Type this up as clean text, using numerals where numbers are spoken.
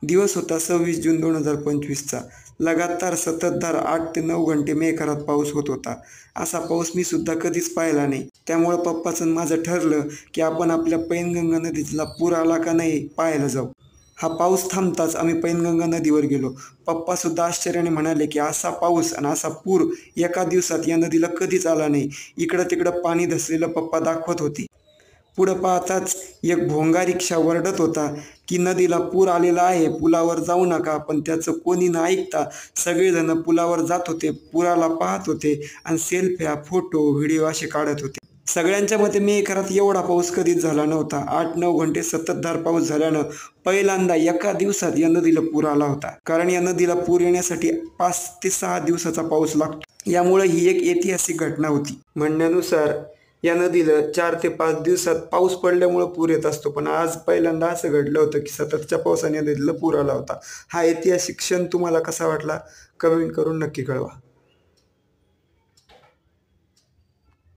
दिवस होता 26 जून 2025चा. लगातार सततधार 8 ते 9 घंटे मेघरात पाऊस होत होता. असा पाऊस मी सुद्धा कधीच पाहिला नाही. त्यामुळं पप्पाचं आणि माझं ठरलं की आपण आपल्या पैनगंगा नदीला पूर आला का नाही पाहायला जाऊ. हा पाऊस थांबताच आम्ही पैनगंगा नदीवर गेलो. पप्पा सुद्धा आश्चर्याने म्हणाले की असा पाऊस आणि असा पूर एका दिवसात या नदीला कधीच आला नाही. इकडं तिकडं पाणी धसलेलं पप्पा दाखवत होते. पुढं पाहताच एक भोंगा रिक्षा वरडत होता की नदीला पूर आलेला आहे, पुलावर जाऊ नका. पण त्याचं कोणी न ऐकता सगळेजण पुलावर जात होते, पुराला पाहत होते आणि सेल्फ्या, फोटो, व्हिडिओ असे काढत होते. सगळ्यांच्या मते मेघरात एवढा पाऊस कधीच झाला नव्हता. 8-9 घंटे सततधार पाऊस झाल्यानं पहिल्यांदा एका दिवसात या नदीला पूर आला होता. कारण या नदीला पूर येण्यासाठी 5 ते 6 दिवसाचा पाऊस लागतो. यामुळे ही एक ऐतिहासिक घटना होती. म्हणण्यानुसार या नदीला 4 ते 5 दिवसात पाऊस पडल्यामुळे पूर येत असतो. पण आज पहिल्यांदा असं घडलं होतं की सततच्या पावसाने या नदीला पूर आला होता. हा ऐतिहासिक क्षण तुम्हाला कसा वाटला? कमेंट करून नक्की कळवा.